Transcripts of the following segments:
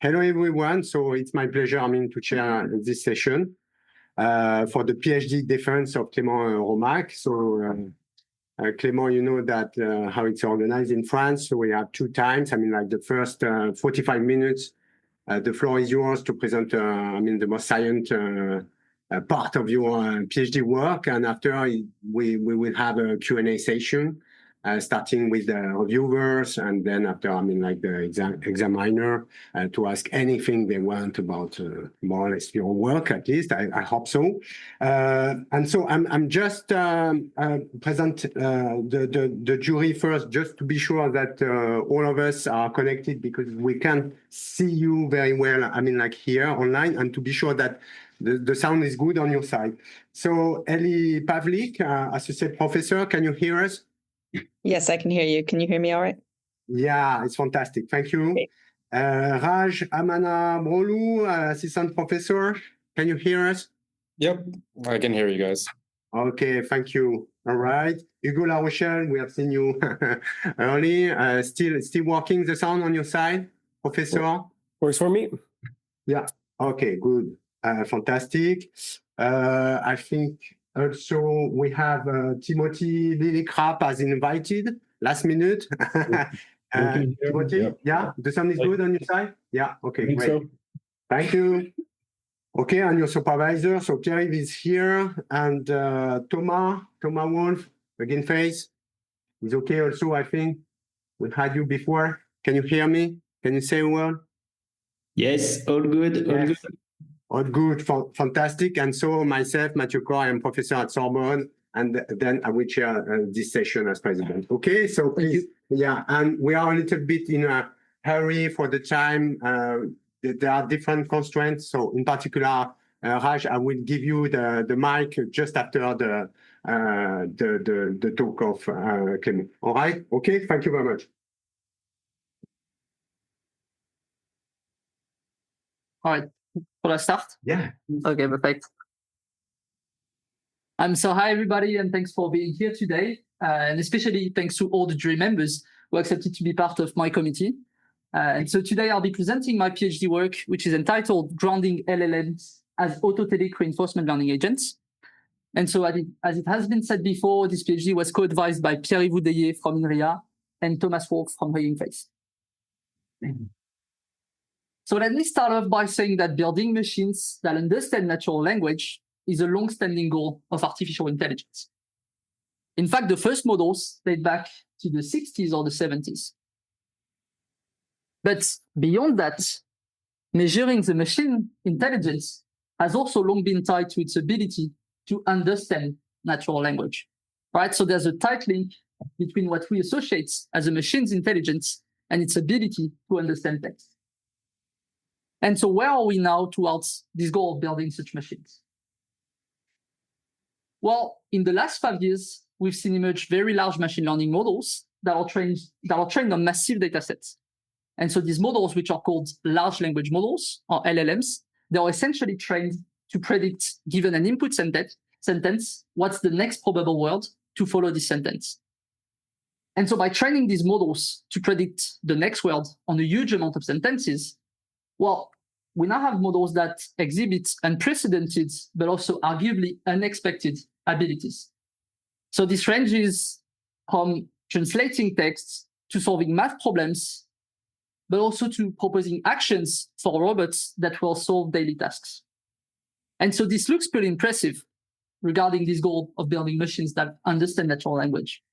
Hello, everyone. So it's my pleasure, to chair this session for the PhD defense of Clément Romac. So Clément, you know that how it's organized in France. So we have 2 times. The first 45 minutes, the floor is yours to present, the most science part of your PhD work. And after, we will have a Q&A session. Starting with the reviewers, and then after, the examiner to ask anything they want about more or less your work, at least. I hope so. And so I'm just present the jury first, just to be sure that all of us are connected, because we can see you very well, here online, and to be sure that the sound is good on your side. So Ellie PAVLICK, associate professor, can you hear us? Yes, I can hear you. Can you hear me all right? Yeah, it's fantastic. Thank you. Okay. Raj AMMANABROLU, assistant professor. Can you hear us? Yep, I can hear you guys. Okay, thank you. All right. Hugo LaRochelle, we have seen you early. Still working the sound on your side, professor? Works for me. Yeah. Okay, good. Fantastic. I think also we have Timothy LILLICRAP as invited last minute. Timothy, yeah, the sound is good on your side? Yeah, okay, great. So. Thank you. Okay, and your supervisor, so Pierre-Yves is here, and Thomas Wolf, again face, is okay also, I think. We had you before. Can you hear me? Can you say a word? Yes, all good, all good. All good, fantastic. And so myself, Matthieu, I am professor at Sorbonne, and then I will chair this session as president. Okay, so please, yeah, and we are a little bit in a hurry for the time. There are different constraints. So in particular, Raj, I will give you the mic just after the talk of Clément. All right, okay, thank you very much. All right. Will I start? Yeah. Okay, perfect. So hi, everybody, and thanks for being here today. And especially thanks to all the jury members who accepted to be part of my committee. And so today I'll be presenting my PhD work, which is entitled Grounding LLMs as Autotelic Reinforcement Learning Agents. And so as it has been said before, this PhD was co-advised by Pierre-Yves Oudeyer from Inria and Thomas Wolf from Hugging Face. So let me start off by saying that building machines that understand natural language is a long-standing goal of artificial intelligence. In fact, the first models date back to the 60s or the 70s. But beyond that, measuring the machine intelligence has also long been tied to its ability to understand natural language, right? So there's a tight link between what we associate as a machine's intelligence and its ability to understand text. And so where are we now towards this goal of building such machines? Well, in the last 5 years, we've seen emerge very large machine learning models that are trained on massive data sets. And so these models, which are called large language models, or LLMs, they are essentially trained to predict, given an input sentence, what's the next probable word to follow this sentence. And so by training these models to predict the next word on a huge amount of sentences, well, we now have models that exhibit unprecedented, but also arguably unexpected abilities. So this ranges from translating texts to solving math problems, but also to proposing actions for robots that will solve daily tasks. And so this looks pretty impressive regarding this goal of building machines that understand natural language.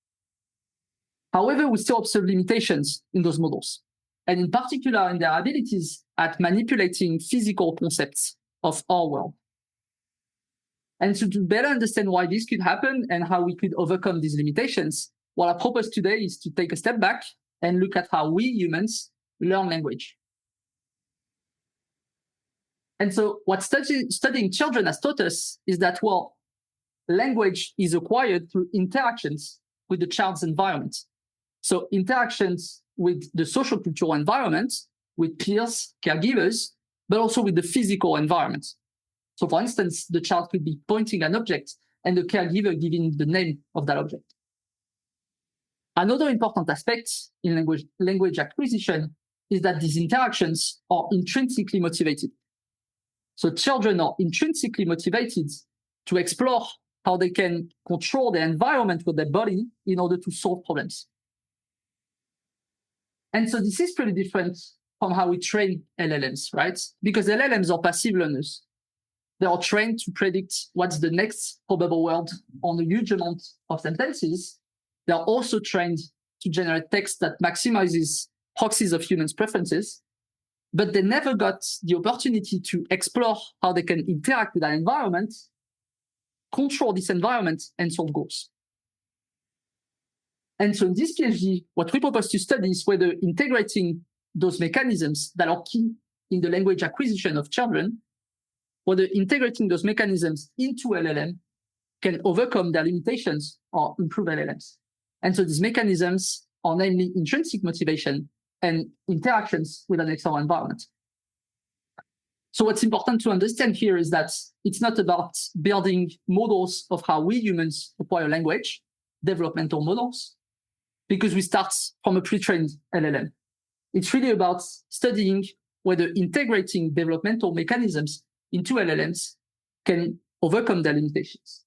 However, we still observe limitations in those models, and in particular in their abilities at manipulating physical concepts of our world. And so to better understand why this could happen and how we could overcome these limitations, what I propose today is to take a step back and look at how we humans learn language. And so what studying children has taught us is that, well, language is acquired through interactions with the child's environment. So interactions with the social cultural environment, with peers, caregivers, but also with the physical environment. So for instance, the child could be pointing an object and the caregiver giving the name of that object. Another important aspect in language acquisition is that these interactions are intrinsically motivated. So children are intrinsically motivated to explore how they can control the environment with their body in order to solve problems. And so this is pretty different from how we train LLMs, right? Because LLMs are passive learners. They are trained to predict what's the next probable word on a huge amount of sentences. They are also trained to generate text that maximizes proxies of humans' preferences, but they never got the opportunity to explore how they can interact with that environment, control this environment, and solve goals. And so in this PhD, what we propose to study is whether integrating those mechanisms that are key in the language acquisition of children, whether integrating those mechanisms into LLM can overcome their limitations or improve LLMs. And so these mechanisms are namely intrinsic motivation and interactions with an external environment. So what's important to understand here is that it's not about building models of how we humans acquire language, developmental models, because we start from a pre-trained LLM. It's really about studying whether integrating developmental mechanisms into LLMs can overcome their limitations.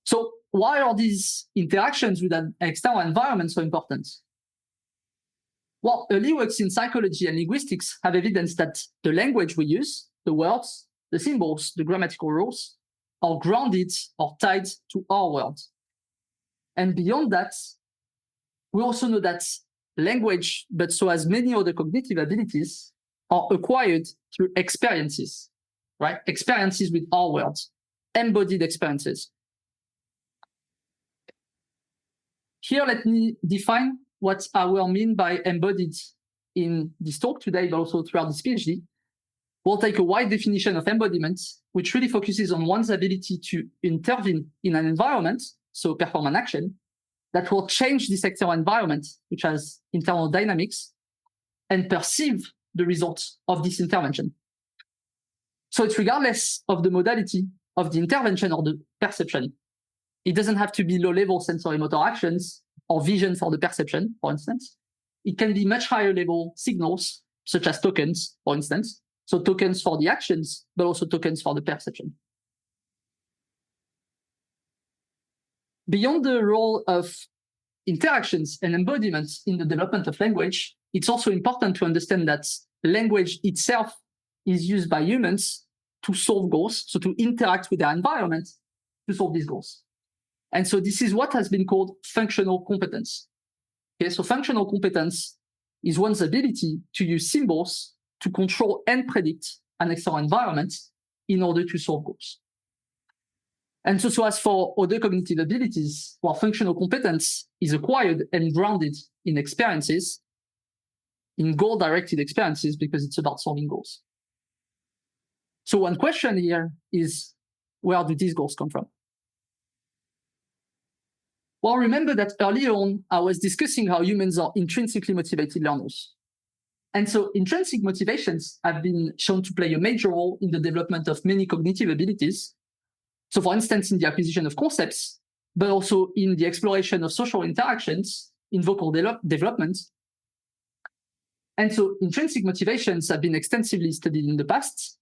So why are these interactions with an external environment so important? Well, early works in psychology and linguistics have evidence that the language we use, the words, the symbols, the grammatical rules, are grounded or tied to our world. And beyond that, we also know that language, but so as many other cognitive abilities, are acquired through experiences, right? Experiences with our world, embodied experiences. Here, let me define what I will mean by embodied in this talk today, but also throughout this PhD. We'll take a wide definition of embodiment, which really focuses on one's ability to intervene in an environment, so perform an action, that will change this external environment, which has internal dynamics, and perceive the results of this intervention. So it's regardless of the modality of the intervention or the perception. It doesn't have to be low-level sensory motor actions or vision for the perception, for instance. It can be much higher-level signals, such as tokens, for instance. So tokens for the actions, but also tokens for the perception. Beyond the role of interactions and embodiments in the development of language, it's also important to understand that language itself is used by humans to solve goals, so to interact with their environment to solve these goals. And so this is what has been called functional competence. Okay, so functional competence is one's ability to use symbols to control and predict an external environment in order to solve goals. And so as for other cognitive abilities, well, functional competence is acquired and grounded in experiences, in goal-directed experiences, because it's about solving goals. So one question here is, where do these goals come from? Well, remember that earlier on, I was discussing how humans are intrinsically motivated learners. And so intrinsic motivations have been shown to play a major role in the development of many cognitive abilities. So for instance, in the acquisition of concepts, but also in the exploration of social interactions, in vocal development. And so intrinsic motivations have been extensively studied in the past,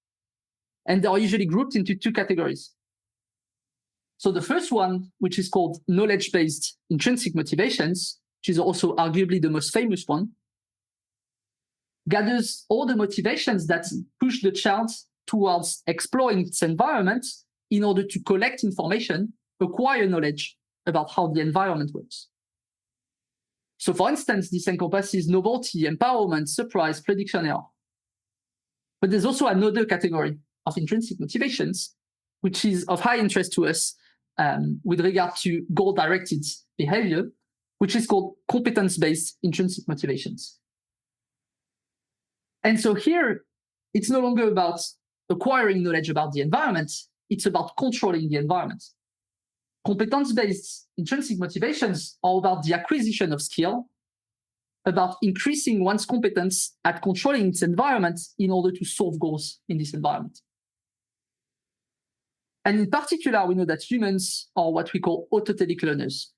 and they are usually grouped into two categories. So the first one, which is called knowledge-based intrinsic motivations, which is also arguably the most famous one, gathers all the motivations that push the child towards exploring its environment in order to collect information, acquire knowledge about how the environment works. So for instance, this encompasses novelty, empowerment, surprise, prediction error. But there's also another category of intrinsic motivations, which is of high interest to us with regard to goal-directed behavior, which is called competence-based intrinsic motivations. And so here, it's no longer about acquiring knowledge about the environment, it's about controlling the environment. Competence-based intrinsic motivations are about the acquisition of skill, about increasing one's competence at controlling its environment in order to solve goals in this environment. And in particular, we know that humans are what we call autotelic learners.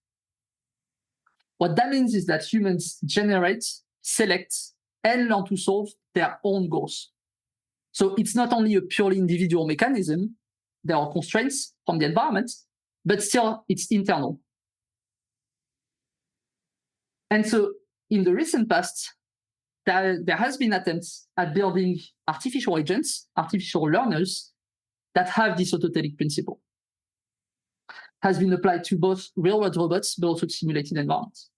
What that means is that humans generate select, and learn to solve their own goals. So it's not only a purely individual mechanism, there are constraints from the environment, but still it's internal. And so in the recent past, there has been attempts at building artificial agents, artificial learners that have this autotelic principle. Has been applied to both real-world robots, but also to simulated environments.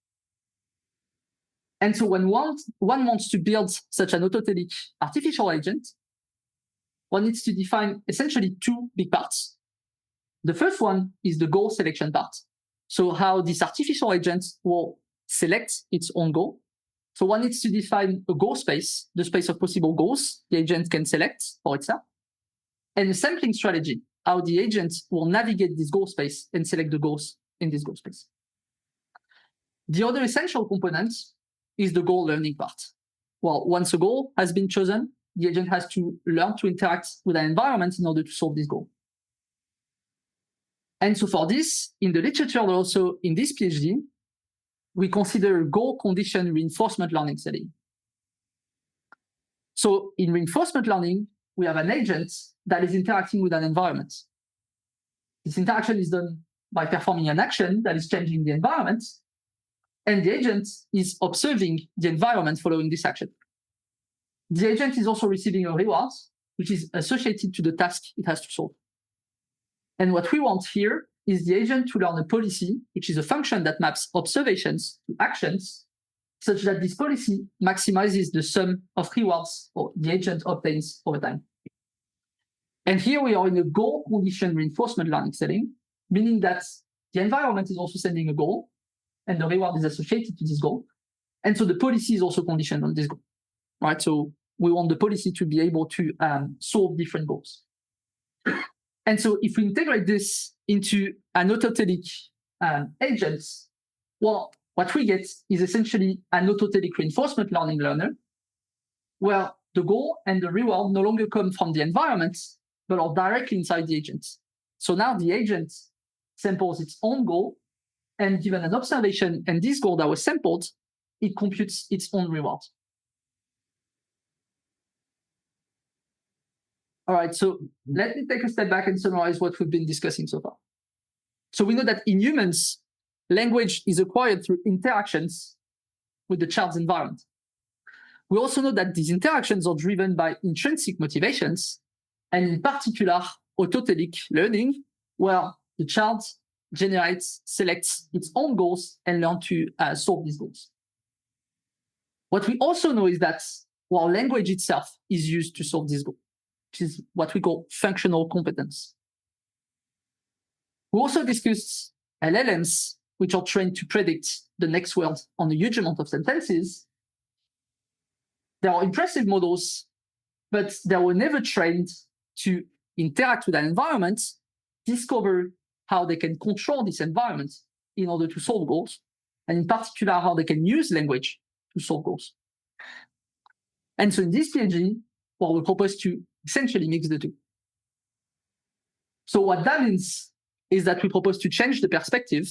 And so when one wants to build such an autotelic artificial agent, one needs to define essentially two big parts. The first one is the goal selection part. So how this artificial agent will select its own goal. So one needs to define a goal space, the space of possible goals the agent can select for itself, and a sampling strategy, how the agent will navigate this goal space and select the goals in this goal space. The other essential component is the goal learning part. Well, once a goal has been chosen, the agent has to learn to interact with an environment in order to solve this goal. And so for this, in the literature, but also in this PhD, we consider goal condition reinforcement learning setting. So in reinforcement learning, we have an agent that is interacting with an environment. This interaction is done by performing an action that is changing the environment, and the agent is observing the environment following this action. The agent is also receiving a reward, which is associated to the task it has to solve. And what we want here is the agent to learn a policy, which is a function that maps observations to actions, such that this policy maximizes the sum of rewards the agent obtains over time. And here we are in a goal condition reinforcement learning setting, meaning that the environment is also sending a goal, and the reward is associated to this goal. And so the policy is also conditioned on this goal, right? So we want the policy to be able to solve different goals. And so if we integrate this into an autotelic agent, well, what we get is essentially an autotelic reinforcement learning learner, where the goal and the reward no longer come from the environment, but are directly inside the agent. So now the agent samples its own goal, and given an observation and this goal that was sampled, it computes its own reward. All right, so let me take a step back and summarize what we've been discussing so far. So we know that in humans, language is acquired through interactions with the child's environment. We also know that these interactions are driven by intrinsic motivations, and in particular, autotelic learning, where the child generates, selects its own goals and learns to solve these goals. What we also know is that while language itself is used to solve this goal, which is what we call functional competence. We also discussed LLMs, which are trained to predict the next word on a huge amount of sentences. They are impressive models, but they were never trained to interact with an environment, discover how they can control this environment in order to solve goals, and in particular, how they can use language to solve goals. And so in this PhD, well, we propose to essentially mix the two. So what that means is that we propose to change the perspective.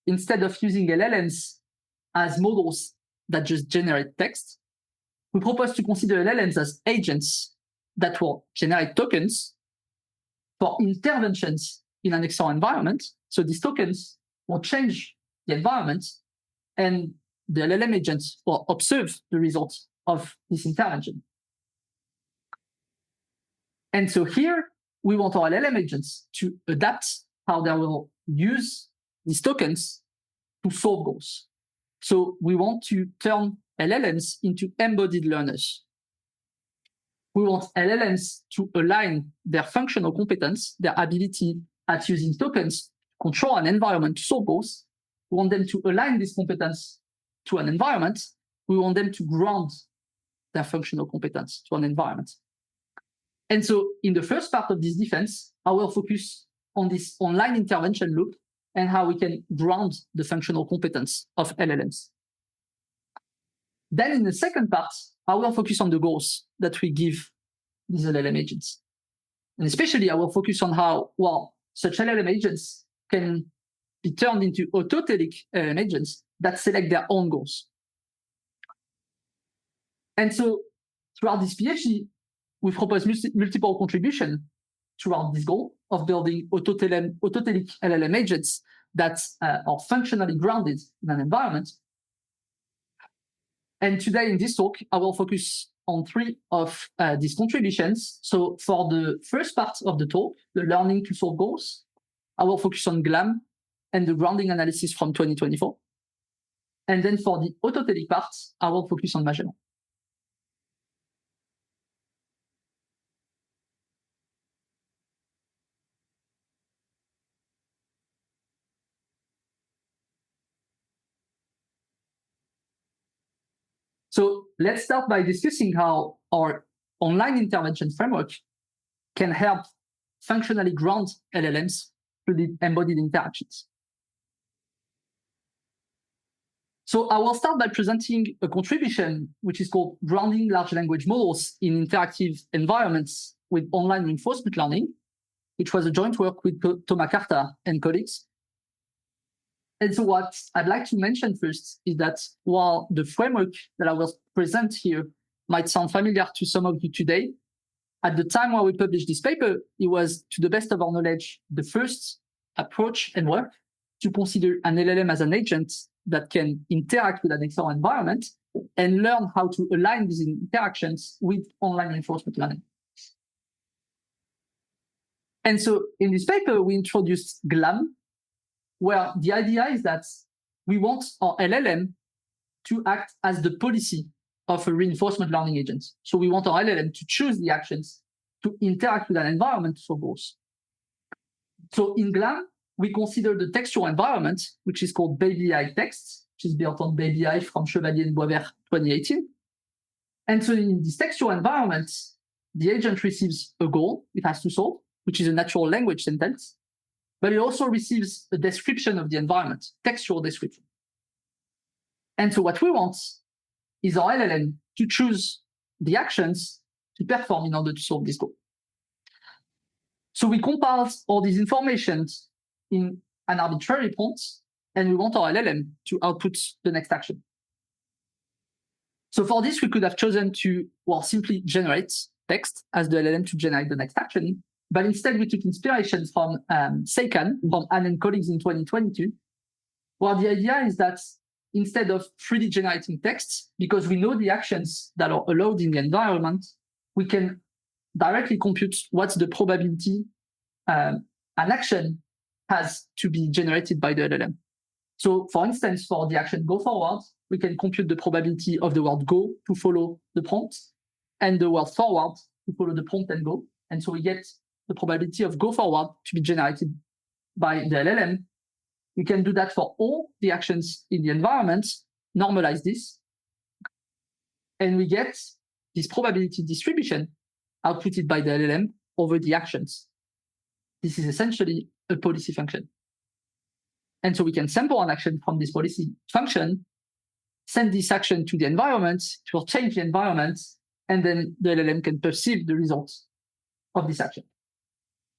Instead of using LLMs as models that just generate text, we propose to consider LLMs as agents that will generate tokens for interventions in an external environment. So these tokens will change the environment, and the LLM agents will observe the results of this intervention. And so here, we want our LLM agents to adapt how they will use these tokens to solve goals. So we want to turn LLMs into embodied learners. We want LLMs to align their functional competence, their ability at using tokens to control an environment to solve goals. We want them to align this competence to an environment. We want them to ground their functional competence to an environment. And so in the first part of this defense, I will focus on this online intervention loop and how we can ground the functional competence of LLMs. Then in the second part, I will focus on the goals that we give these LLM agents. And especially I will focus on how, well, such LLM agents can be turned into autotelic LLM agents that select their own goals. And so throughout this PhD, we propose multiple contributions toward this goal of building autotelic LLM agents that are functionally grounded in an environment. And today in this talk, I will focus on three of these contributions. So for the first part of the talk, the learning to solve goals, I will focus on GLAM and the grounding analysis from 2024. And then for the autotelic part, I will focus on Magellan. So let's start by discussing how our online intervention framework can help functionally ground LLMs through the embodied interactions. So I will start by presenting a contribution which is called Grounding Large Language Models in Interactive Environments with Online Reinforcement Learning, which was a joint work with Thomas Carta and colleagues. And so what I'd like to mention first is that while the framework that I will present here might sound familiar to some of you today, at the time when we published this paper, it was, to the best of our knowledge, the first approach and work to consider an LLM as an agent that can interact with an external environment and learn how to align these interactions with online reinforcement learning. And so in this paper, we introduced GLAM, where the idea is that we want our LLM to act as the policy of a reinforcement learning agent. So we want our LLM to choose the actions to interact with an environment to solve goals. So in GLAM, we consider the textual environment, which is called Baby AI Text, which is built on Baby AI from Chevalier and Boisvert 2018. And so in this textual environment, the agent receives a goal it has to solve, which is a natural language sentence, but it also receives a description of the environment, textual description. And so what we want is our LLM to choose the actions to perform in order to solve this goal. So we compiled all these informations in an arbitrary prompt, and we want our LLM to output the next action. So for this, we could have chosen to, well, simply generate text as the LLM to generate the next action. But instead, we took inspiration from Seikan, from Anne and colleagues in 2022, where the idea is that instead of 3D generating text, because we know the actions that are allowed in the environment, we can directly compute what's the probability an action has to be generated by the LLM. So for instance, for the action go forward, we can compute the probability of the word go to follow the prompt and the word forward to follow the prompt and go. And so we get the probability of go forward to be generated by the LLM. We can do that for all the actions in the environment, normalize this, and we get this probability distribution outputted by the LLM over the actions. This is essentially a policy function. And so we can sample an action from this policy function, send this action to the environment, it will change the environment, and then the LLM can perceive the results of this action.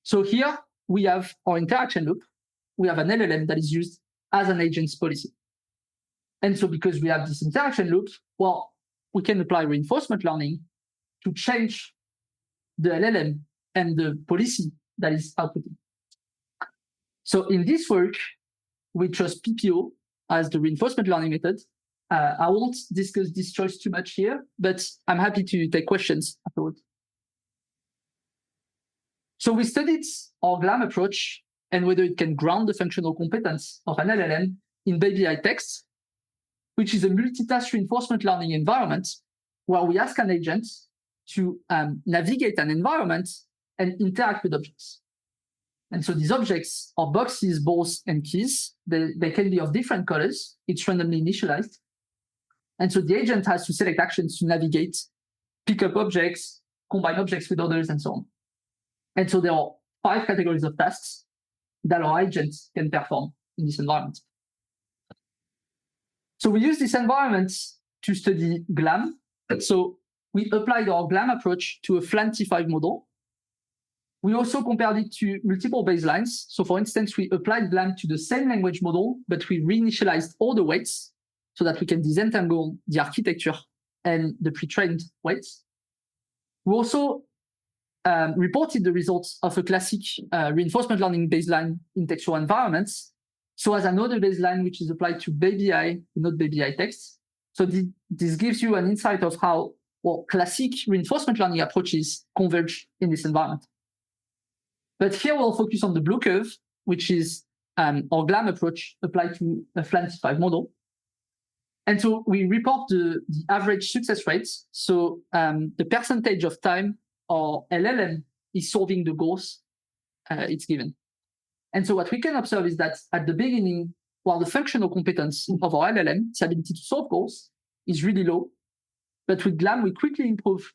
So here we have our interaction loop. We have an LLM that is used as an agent's policy. And so because we have this interaction loop, well, we can apply reinforcement learning to change the LLM and the policy that is outputted. So in this work, we chose PPO as the reinforcement learning method. I won't discuss this choice too much here, but I'm happy to take questions afterwards. So we studied our GLAM approach and whether it can ground the functional competence of an LLM in Baby AI Text, which is a multitask reinforcement learning environment where we ask an agent to navigate an environment and interact with objects. And so these objects are boxes, balls, and keys. They can be of different colors. It's randomly initialized. And so the agent has to select actions to navigate, pick up objects, combine objects with others, and so on. And so there are 5 categories of tasks that our agents can perform in this environment. So we use this environment to study GLAM. So we applied our GLAM approach to a FLAN T5 model. We also compared it to multiple baselines. So for instance, we applied GLAM to the same language model, but we reinitialized all the weights so that we can disentangle the architecture and the pre-trained weights. We also reported the results of a classic reinforcement learning baseline in textual environments. So as another baseline, which is applied to baby eye, not baby eye text. So this gives you an insight of how classic reinforcement learning approaches converge in this environment. But here we'll focus on the blue curve, which is our GLAM approach applied to a FLAN-5 model. And so we report the average success rates. So the percentage of time our LLM is solving the goals it's given. And so what we can observe is that at the beginning, while the functional competence of our LLM, its ability to solve goals, is really low, but with GLAM, we quickly improve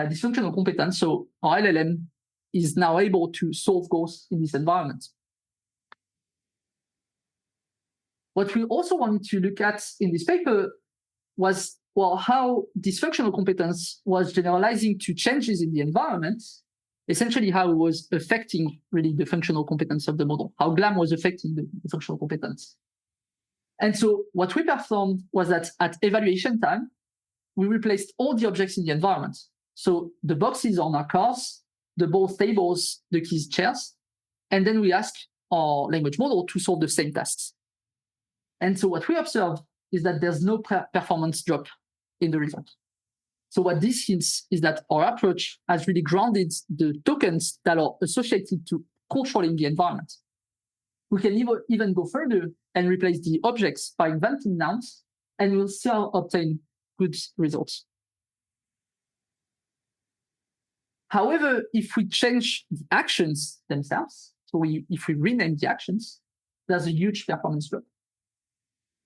this functional competence. So our LLM is now able to solve goals in this environment. What we also wanted to look at in this paper was, well, how this functional competence was generalizing to changes in the environment, essentially how it was affecting really the functional competence of the model, how GLAM was affecting the functional competence. And so what we performed was that at evaluation time, we replaced all the objects in the environment. So the boxes on our cars, the balls, tables, the keys, chairs, and then we ask our language model to solve the same tasks. And so what we observed is that there's no performance drop in the result. So what this hints is that our approach has really grounded the tokens that are associated to controlling the environment. We can even go further and replace the objects by inventing nouns, and we'll still obtain good results. However, if we change the actions themselves, so if we rename the actions, there's a huge performance drop.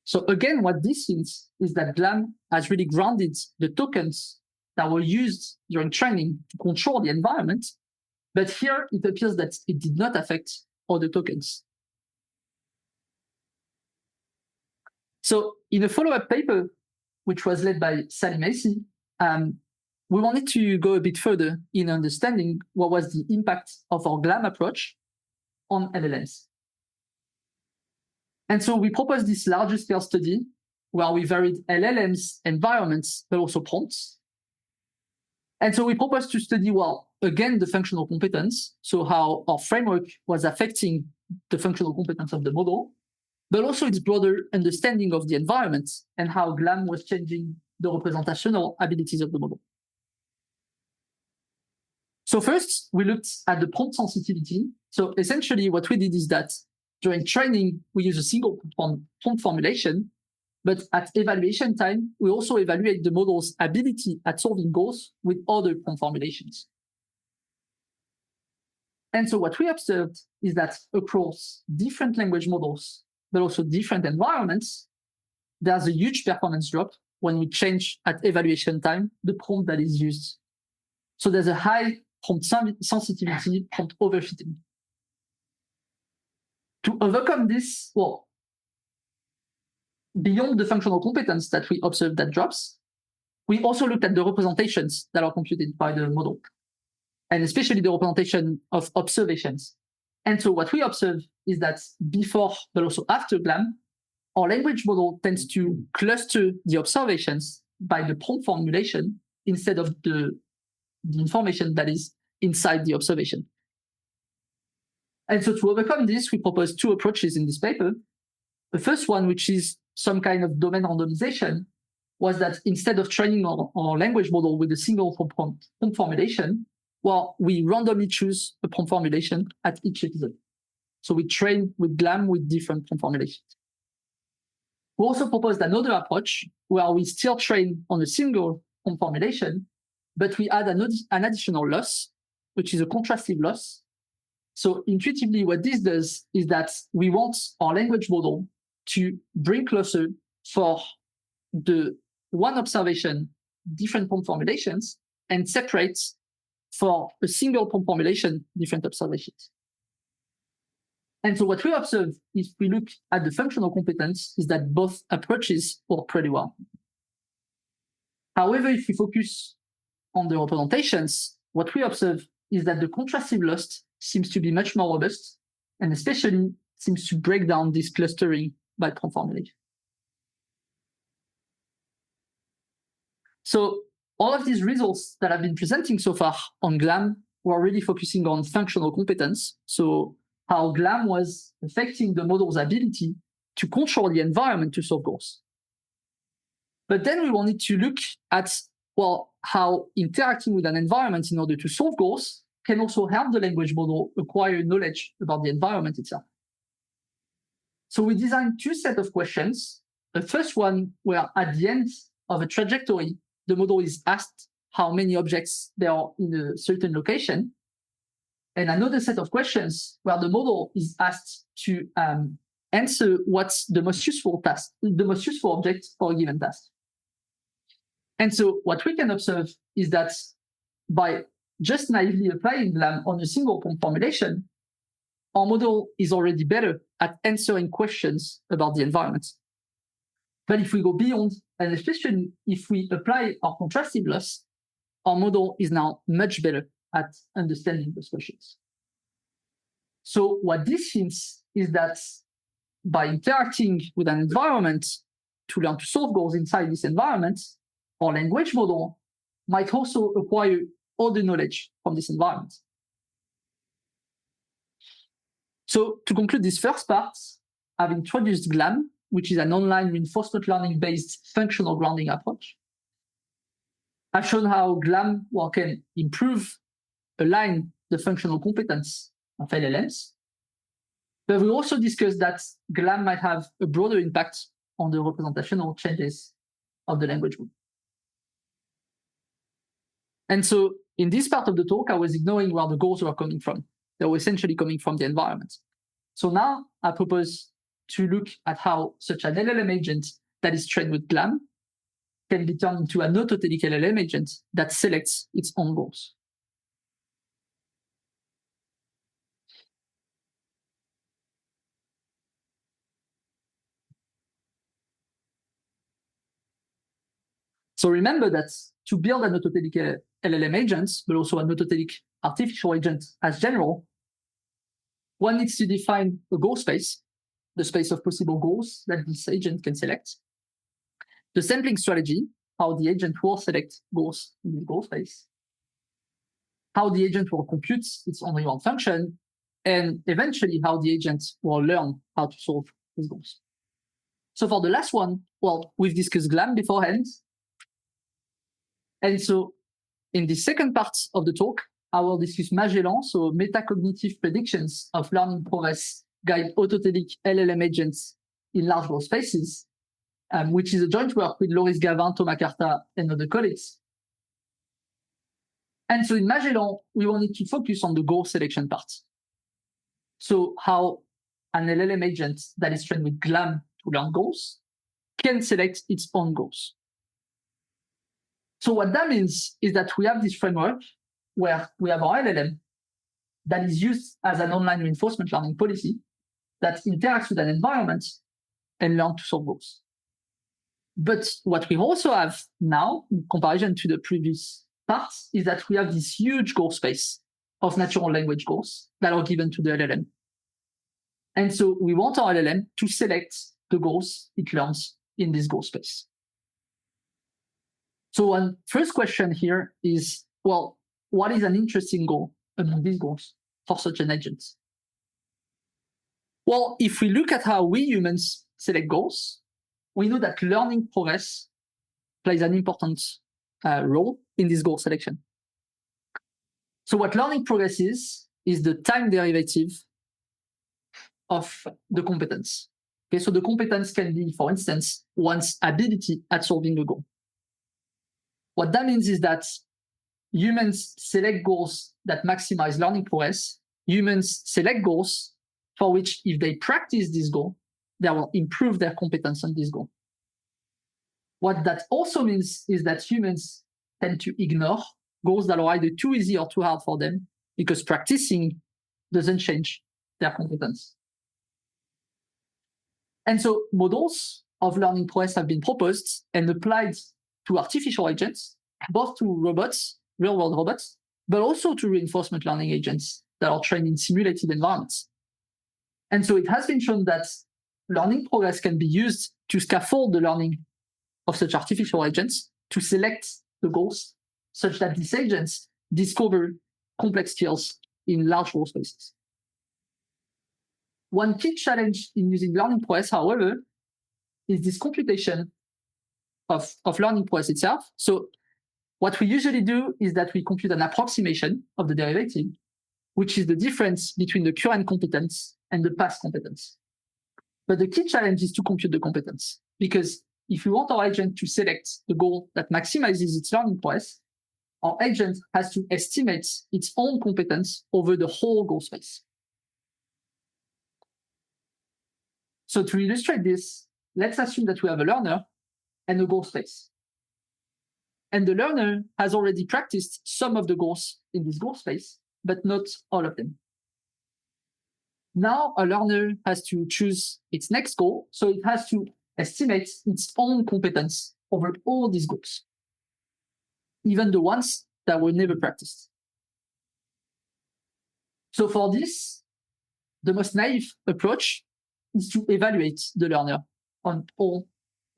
So again, what this means is that GLAM has really grounded the tokens that were used during training to control the environment, but here it appears that it did not affect other tokens. So in a follow-up paper, which was led by Salim Aisi, we wanted to go a bit further in understanding what was the impact of our GLAM approach on LLMs. And so we proposed this larger scale study where we varied LLMs, environments, but also prompts. And so we proposed to study, well, again, the functional competence, so how our framework was affecting the functional competence of the model, but also its broader understanding of the environment and how GLAM was changing the representational abilities of the model. So first, we looked at the prompt sensitivity. So essentially what we did is that during training, we use a single prompt formulation, but at evaluation time, we also evaluate the model's ability at solving goals with other prompt formulations. And so what we observed is that across different language models, but also different environments, there's a huge performance drop when we change at evaluation time the prompt that is used. So there's a high prompt sensitivity, prompt overfitting. To overcome this, well, beyond the functional competence that we observed that drops, we also looked at the representations that are computed by the model, and especially the representation of observations. And so what we observe is that before, but also after GLAM, our language model tends to cluster the observations by the prompt formulation instead of the information that is inside the observation. And so to overcome this, we propose two approaches in this paper. The first one, which is some kind of domain randomization, was that instead of training our language model with a single prompt formulation, well, we randomly choose a prompt formulation at each episode. So we train with GLAM with different prompt formulations. We also proposed another approach where we still train on a single prompt formulation, but we add an additional loss, which is a contrastive loss. So intuitively, what this does is that we want our language model to bring closer for the one observation, different prompt formulations, and separate for a single prompt formulation, different observations. And so what we observe, if we look at the functional competence, is that both approaches work pretty well. However, if we focus on the representations, what we observe is that the contrastive loss seems to be much more robust, and especially seems to break down this clustering by prompt formulation. So all of these results that I've been presenting so far on GLAM were really focusing on functional competence. So how GLAM was affecting the model's ability to control the environment to solve goals. But then we wanted to look at, well, how interacting with an environment in order to solve goals can also help the language model acquire knowledge about the environment itself. So we designed two sets of questions. The first one, where at the end of a trajectory, the model is asked how many objects there are in a certain location. And another set of questions where the model is asked to answer what's the most useful task, the most useful object for a given task. And so what we can observe is that by just naively applying GLAM on a single prompt formulation, our model is already better at answering questions about the environment. But if we go beyond, and especially if we apply our contrastive loss, our model is now much better at understanding those questions. So what this means is that by interacting with an environment to learn to solve goals inside this environment, our language model might also acquire all the knowledge from this environment. So to conclude this first part, I've introduced GLAM, which is an online reinforcement learning-based functional grounding approach. I've shown how GLAM can improve, align the functional competence of LLMs. But we also discussed that GLAM might have a broader impact on the representational changes of the language model. And so in this part of the talk, I was ignoring where the goals were coming from. They were essentially coming from the environment. So now I propose to look at how such an LLM agent that is trained with GLAM can be turned into an Autotelic LLM agent that selects its own goals. So remember that to build an Autotelic LLM agent, but also an Autotelic artificial agent as general, one needs to define a goal space, the space of possible goals that this agent can select, the sampling strategy, how the agent will select goals in the goal space, how the agent will compute its own reward function, and eventually how the agent will learn how to solve these goals. So for the last one, well, we've discussed GLAM beforehand. And so in the second part of the talk, I will discuss Magellan, so metacognitive predictions of learning progress guide Autotelic LLM agents in large goal spaces, which is a joint work with Loris Gavin, Thomas Carta, and other colleagues. And so in Magellan, we wanted to focus on the goal selection part. So how an LLM agent that is trained with GLAM to learn goals can select its own goals. So what that means is that we have this framework where we have our LLM that is used as an online reinforcement learning policy that interacts with an environment and learns to solve goals. But what we also have now, in comparison to the previous parts, is that we have this huge goal space of natural language goals that are given to the LLM. And so we want our LLM to select the goals it learns in this goal space. So one first question here is, well, what is an interesting goal among these goals for such an agent? Well, if we look at how we humans select goals, we know that learning progress plays an important role in this goal selection. So what learning progress is the time derivative of the competence. Okay, so the competence can be, for instance, one's ability at solving a goal. What that means is that humans select goals that maximize learning progress. Humans select goals for which, if they practice this goal, they will improve their competence on this goal. What that also means is that humans tend to ignore goals that are either too easy or too hard for them because practicing doesn't change their competence. And so models of learning progress have been proposed and applied to artificial agents, both to robots, real-world robots, but also to reinforcement learning agents that are trained in simulated environments. And so it has been shown that learning progress can be used to scaffold the learning of such artificial agents to select the goals such that these agents discover complex skills in large goal spaces. One key challenge in using learning process, however, is this computation of learning process itself. So what we usually do is that we compute an approximation of the derivative, which is the difference between the current competence and the past competence. But the key challenge is to compute the competence, because if we want our agent to select the goal that maximizes its learning process, our agent has to estimate its own competence over the whole goal space. So to illustrate this, let's assume that we have a learner and a goal space. And the learner has already practiced some of the goals in this goal space, but not all of them. Now a learner has to choose its next goal, so it has to estimate its own competence over all these goals, even the ones that were never practiced. So for this, the most naive approach is to evaluate the learner on all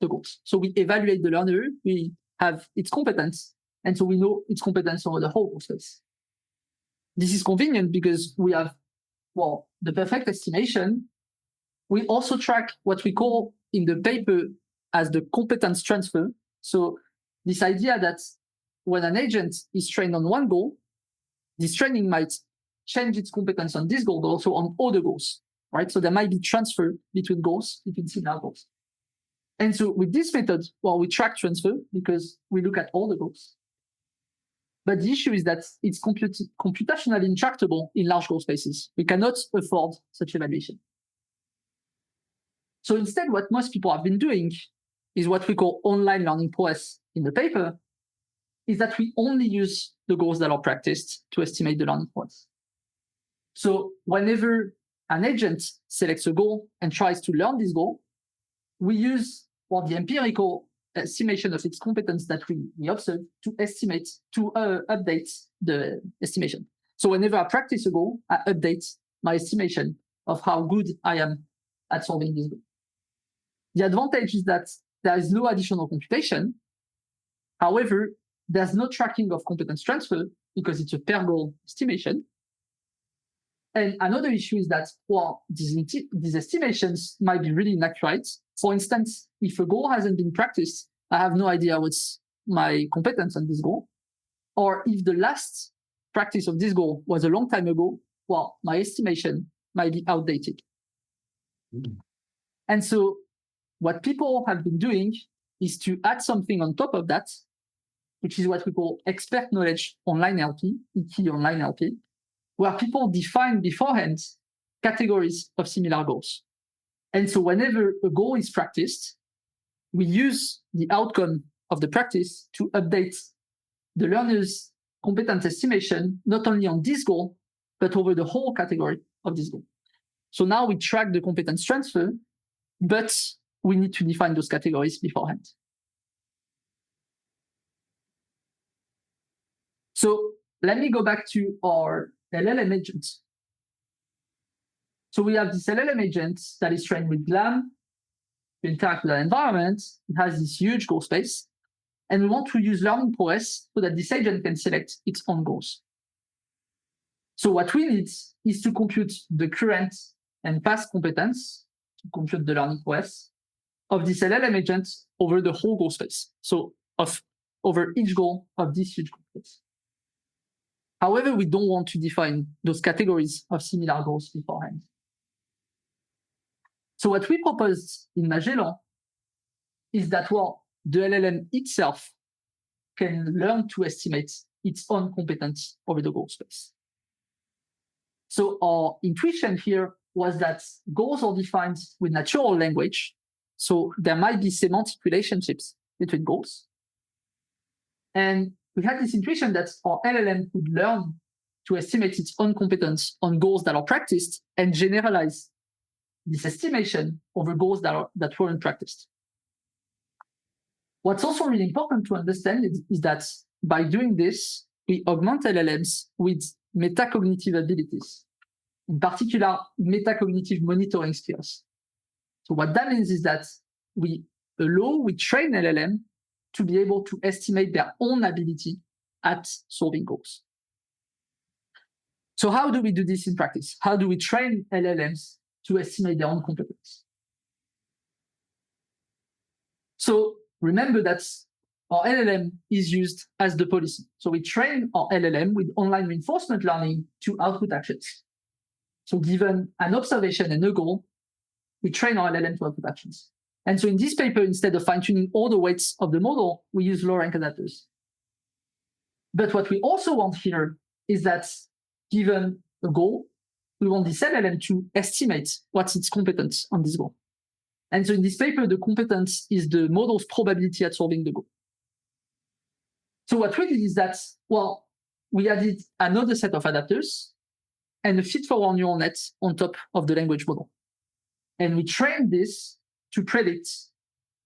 the goals. So we evaluate the learner, we have its competence, and so we know its competence over the whole goal space. This is convenient because we have, well, the perfect estimation. We also track what we call in the paper as the competence transfer. So this idea that when an agent is trained on one goal, this training might change its competence on this goal, but also on other goals, right? So there might be transfer between goals, between similar goals. And so with this method, well, we track transfer because we look at all the goals. But the issue is that it's computationally intractable in large goal spaces. We cannot afford such evaluation. So instead, what most people have been doing is what we call online learning process in the paper, is that we only use the goals that are practiced to estimate the learning process. So whenever an agent selects a goal and tries to learn this goal, we use the empirical estimation of its competence that we observe to estimate, to update the estimation. So whenever I practice a goal, I update my estimation of how good I am at solving this goal. The advantage is that there is no additional computation. However, there's no tracking of competence transfer because it's a per goal estimation. And another issue is that, well, these estimations might be really inaccurate. For instance, if a goal hasn't been practiced, I have no idea what's my competence on this goal. Or if the last practice of this goal was a long time ago, well, my estimation might be outdated. And so what people have been doing is to add something on top of that, which is what we call expert knowledge online LP, ET online LP, where people define beforehand categories of similar goals. And so whenever a goal is practiced, we use the outcome of the practice to update the learner's competence estimation, not only on this goal, but over the whole category of this goal. So now we track the competence transfer, but we need to define those categories beforehand. So let me go back to our LLM agent. So we have this LLM agent that is trained with GLAM to interact with our environment. It has this huge goal space. And we want to use learning process so that this agent can select its own goals. So what we need is to compute the current and past competence, to compute the learning process of this LLM agent over the whole goal space. So over each goal of this huge goal space. However, we don't want to define those categories of similar goals beforehand. So what we proposed in Magellan is that, well, the LLM itself can learn to estimate its own competence over the goal space. So our intuition here was that goals are defined with natural language. So there might be semantic relationships between goals. And we had this intuition that our LLM would learn to estimate its own competence on goals that are practiced and generalize this estimation over goals that weren't practiced. What's also really important to understand is that by doing this, we augment LLMs with metacognitive abilities, in particular, metacognitive monitoring skills. So what that means is that we train LLM to be able to estimate their own ability at solving goals. So how do we do this in practice? How do we train LLMs to estimate their own competence? So remember that our LLM is used as the policy. So we train our LLM with online reinforcement learning to output actions. So given an observation and a goal, we train our LLM to output actions. And so in this paper, instead of fine-tuning all the weights of the model, we use low-rank adapters. But what we also want here is that given a goal, we want this LLM to estimate what's its competence on this goal. And so in this paper, the competence is the model's probability at solving the goal. So what we did is that, well, we added another set of adapters and a feed-forward neural net on top of the language model. And we trained this to predict,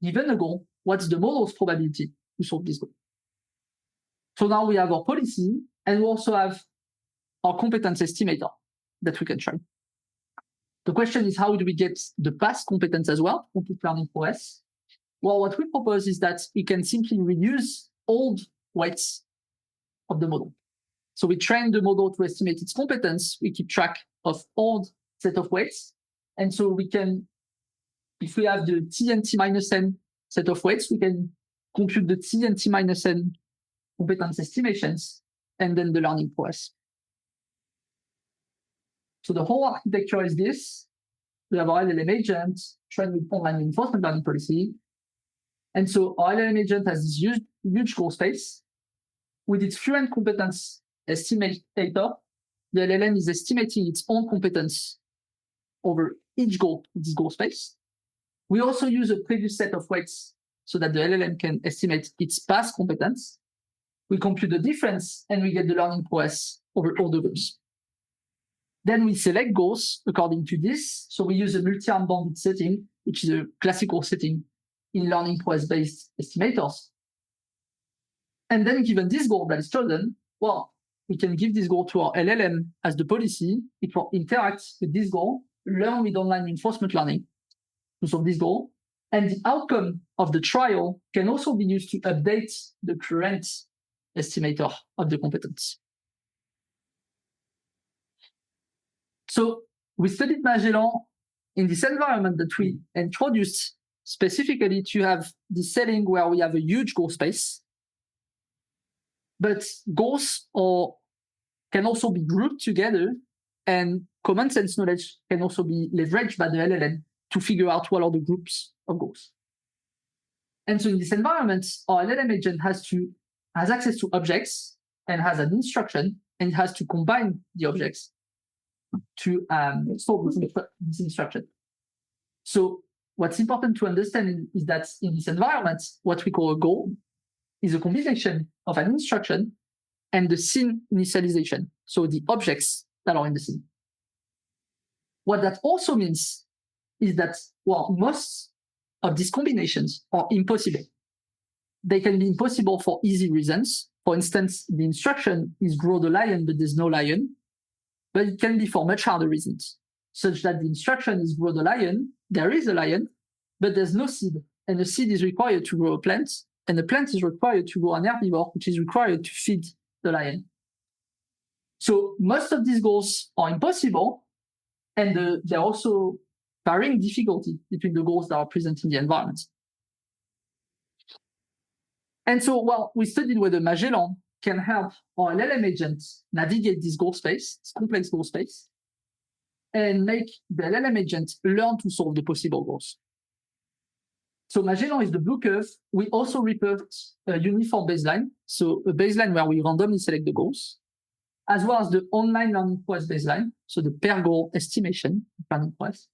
given a goal, what's the model's probability to solve this goal. So now we have our policy, and we also have our competence estimator that we can train. The question is, how do we get the past competence as well from deep learning OS? Well, what we propose is that we can simply reuse old weights of the model. So we train the model to estimate its competence. We keep track of old set of weights. And so we can, if we have the T and T minus N set of weights, we can compute the T and T minus N competence estimations and then the learning process. So the whole architecture is this. We have our LLM agent trained with online reinforcement learning policy. And so our LLM agent has this huge goal space. With its fluent competence estimator, the LLM is estimating its own competence over each goal in this goal space. We also use a previous set of weights so that the LLM can estimate its past competence. We compute the difference and we get the learning process over all the goals. Then we select goals according to this. So we use a multi-arm bounded setting, which is a classical setting in learning process-based estimators. And then given this goal that is chosen, well, we can give this goal to our LLM as the policy. It will interact with this goal, learn with online reinforcement learning to solve this goal. And the outcome of the trial can also be used to update the current estimator of the competence. So we studied Magellan in this environment that we introduced specifically to have this setting where we have a huge goal space. But goals can also be grouped together, and common sense knowledge can also be leveraged by the LLM to figure out what are the groups of goals. And so in this environment, our LLM agent has access to objects and has an instruction, and it has to combine the objects to solve this instruction. So what's important to understand is that in this environment, what we call a goal is a combination of an instruction and the scene initialization, so the objects that are in the scene. What that also means is that, well, most of these combinations are impossible. They can be impossible for easy reasons. For instance, the instruction is grow the lion, but there's no lion. But it can be for much harder reasons, such that the instruction is grow the lion, there is a lion, but there's no seed. And the seed is required to grow a plant, and the plant is required to grow an herbivore, which is required to feed the lion. So most of these goals are impossible, and they're also varying difficulty between the goals that are present in the environment. And so, well, we studied whether Magellan can help our LLM agent navigate this goal space, this complex goal space, and make the LLM agent learn to solve the possible goals. So Magellan is the blue curve. We also report a uniform baseline, so a baseline where we randomly select the goals, as well as the online learning process baseline, so the per goal estimation learning process.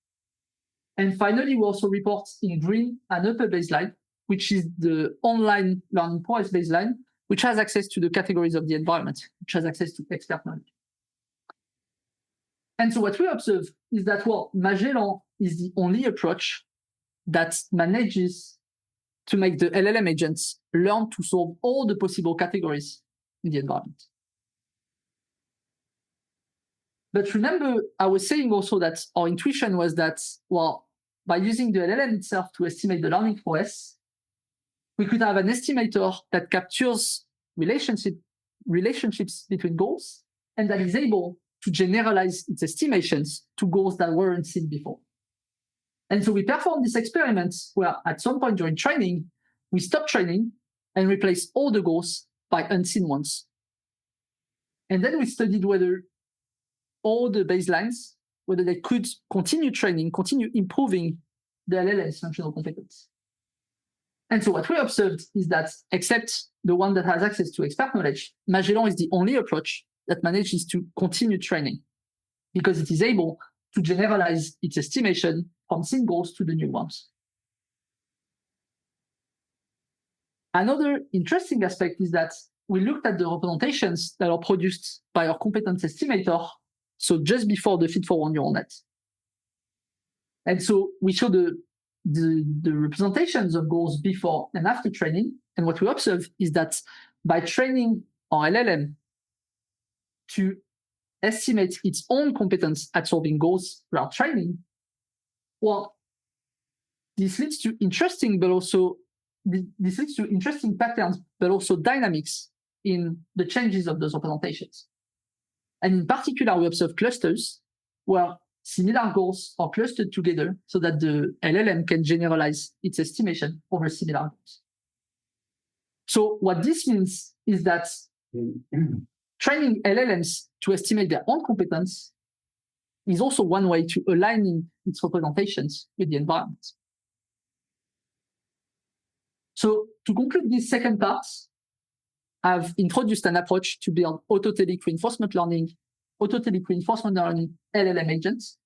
And finally, we also report in green an upper baseline, which is the online learning process baseline, which has access to the categories of the environment, which has access to expert knowledge. And so what we observe is that, well, Magellan is the only approach that manages to make the LLM agents learn to solve all the possible categories in the environment. But remember, I was saying also that our intuition was that, well, by using the LLM itself to estimate the learning process, we could have an estimator that captures relationships between goals and that is able to generalize its estimations to goals that weren't seen before. And so we performed this experiment where at some point during training, we stopped training and replaced all the goals by unseen ones. And then we studied whether all the baselines, whether they could continue training, continue improving the LLM's functional competence. And so what we observed is that except the one that has access to expert knowledge, Magellan is the only approach that manages to continue training because it is able to generalize its estimation from seen goals to the new ones. Another interesting aspect is that we looked at the representations that are produced by our competence estimator, so just before the feed-forward neural net. And so we show the representations of goals before and after training. And what we observe is that by training our LLM to estimate its own competence at solving goals without training, well, this leads to interesting patterns, but also dynamics in the changes of those representations. And in particular, we observe clusters where similar goals are clustered together so that the LLM can generalize its estimation over similar goals. So what this means is that training LLMs to estimate their own competence is also one way to aligning its representations with the environment. So to conclude this second part, I've introduced an approach to build autotelic reinforcement learning LLM agents.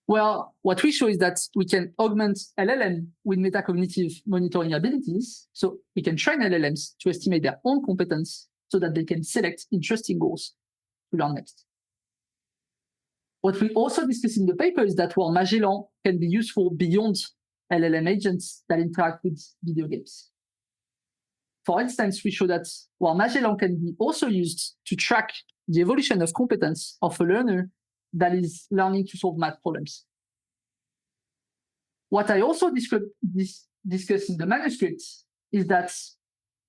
Well, what we show is that we can augment LLM with metacognitive monitoring abilities. So we can train LLMs to estimate their own competence so that they can select interesting goals to learn next. What we also discuss in the paper is that while Magellan can be useful beyond LLM agents that interact with video games. For instance, we show that while Magellan can be also used to track the evolution of competence of a learner that is learning to solve math problems. What I also discuss in the manuscript is that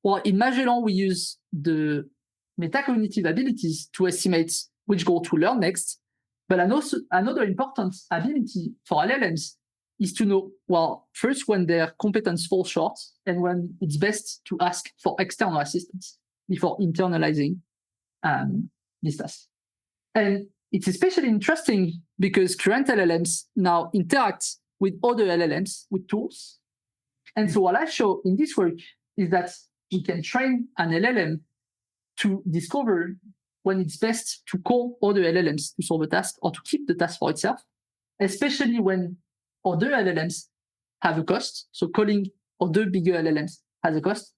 while in Magellan we use the metacognitive abilities to estimate which goal to learn next, but another important ability for LLMs is to know, well, first when their competence falls short and when it's best to ask for external assistance before internalizing this task. And it's especially interesting because current LLMs now interact with other LLMs, with tools. And so what I show in this work is that we can train an LLM to discover when it's best to call other LLMs to solve a task or to keep the task for itself, especially when other LLMs have a cost. So calling other bigger LLMs has a cost.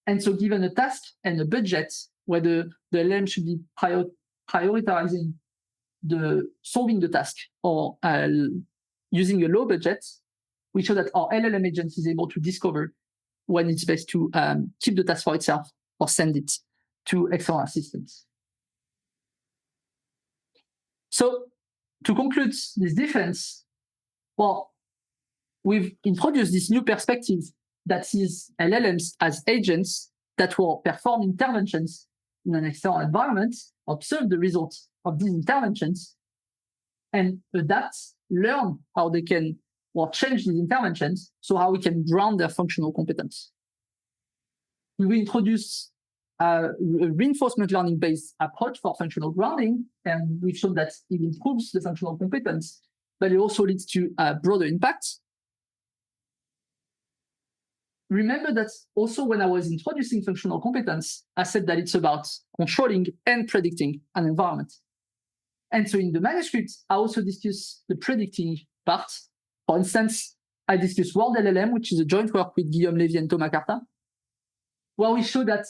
And so given a task and a budget, whether the LLM should be prioritizing solving the task or using a low budget, we show that our LLM agent is able to discover when it's best to keep the task for itself or send it to external assistants. So to conclude this defense, well, we've introduced this new perspective that sees LLMs as agents that will perform interventions in an external environment, observe the results of these interventions, and adapt, learn how they can change these interventions, so how we can ground their functional competence. We will introduce a reinforcement learning-based approach for functional grounding, and we've shown that it improves the functional competence, but it also leads to broader impacts. Remember that also when I was introducing functional competence, I said that it's about controlling and predicting an environment. And so in the manuscript, I also discuss the predicting part. For instance, I discuss World LLM, which is a joint work with Guillaume Lévy and Thomas Carta, where we show that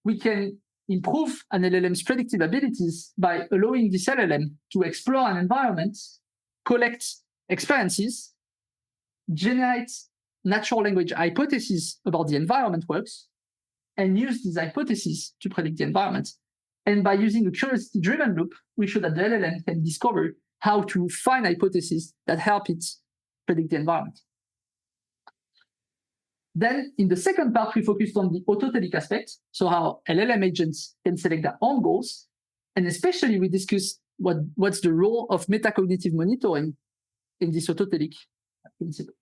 we can improve an LLM's predictive abilities by allowing this LLM to explore an environment, collect experiences, generate natural language hypotheses about the environment works, and use these hypotheses to predict the environment. And by using a curiosity-driven loop, we show that the LLM can discover how to find hypotheses that help it predict the environment. Then in the second part, we focused on the autotelic aspect, so how LLM agents can select their own goals. And especially we discussed what's the role of metacognitive monitoring in this autotelic principle.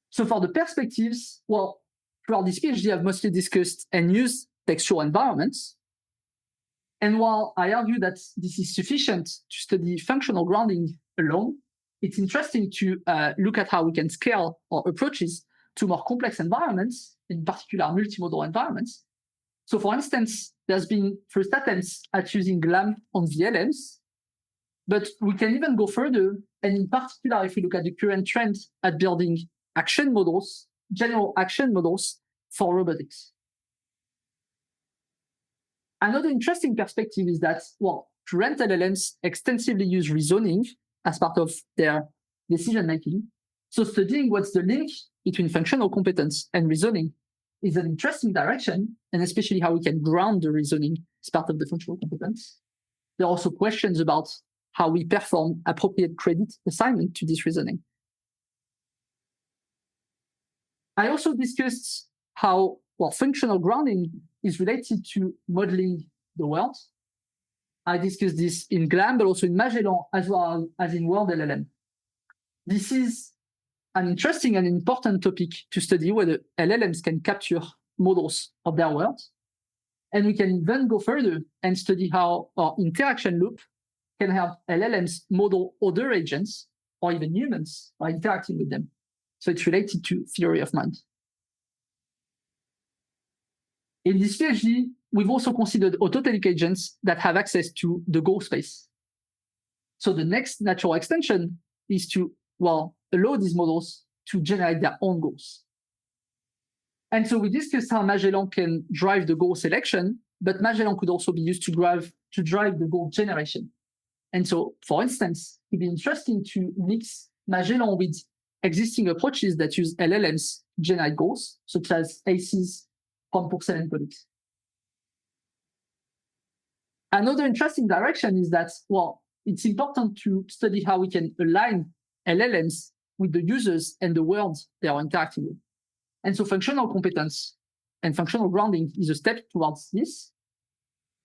So for the perspectives, well, throughout this PhD, I've mostly discussed and used textual environments. And while I argue that this is sufficient to study functional grounding alone, it's interesting to look at how we can scale our approaches to more complex environments, in particular multimodal environments. So for instance, there's been first attempts at using GLAM on VLMs, but we can even go further. And in particular, if we look at the current trend at building action models, general action models for robotics. Another interesting perspective is that, well, current LLMs extensively use reasoning as part of their decision-making. So studying what's the link between functional competence and reasoning is an interesting direction, and especially how we can ground the reasoning as part of the functional competence. There are also questions about how we perform appropriate credit assignment to this reasoning. I also discussed how, well, functional grounding is related to modeling the world. I discussed this in GLAM, but also in Magellan, as well as in World LLM. This is an interesting and important topic to study, whether LLMs can capture models of their world. And we can then go further and study how our interaction loop can help LLMs model other agents or even humans by interacting with them. So it's related to theory of mind. In this PhD, we've also considered autotelic agents that have access to the goal space. So the next natural extension is to, well, allow these models to generate their own goals. And so we discussed how Magellan can drive the goal selection, but Magellan could also be used to drive the goal generation. And so, for instance, it'd be interesting to mix Magellan with existing approaches that use LLMs to generate goals, such as ACEs from Purcell and colleagues. Another interesting direction is that, well, it's important to study how we can align LLMs with the users and the world they are interacting with. And so functional competence and functional grounding is a step towards this.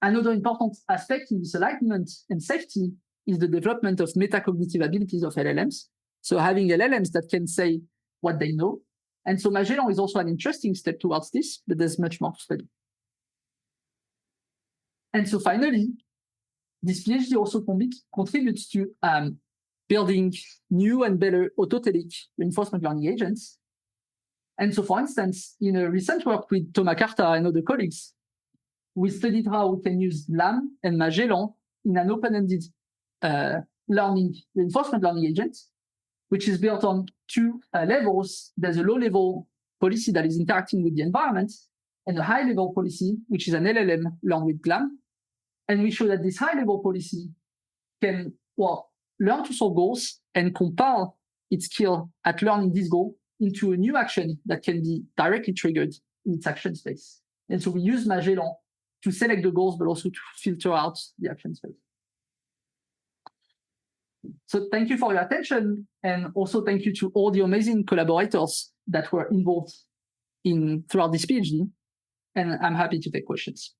Another important aspect in this alignment and safety is the development of metacognitive abilities of LLMs. So having LLMs that can say what they know. And so Magellan is also an interesting step towards this, but there's much more to study. And so finally, this PhD also contributes to building new and better autotelic reinforcement learning agents. And so, for instance, in a recent work with Thomas Carta and other colleagues, we studied how we can use LAM and Magellan in an open-ended reinforcement learning agent, which is built on two levels. There's a low-level policy that is interacting with the environment, and a high-level policy, which is an LLM learned with GLAM. And we show that this high-level policy can, well, learn to solve goals and compile its skill at learning this goal into a new action that can be directly triggered in its action space. And so we use Magellan to select the goals, but also to filter out the action space. So thank you for your attention. And also thank you to all the amazing collaborators that were involved throughout this PhD. And I'm happy to take questions.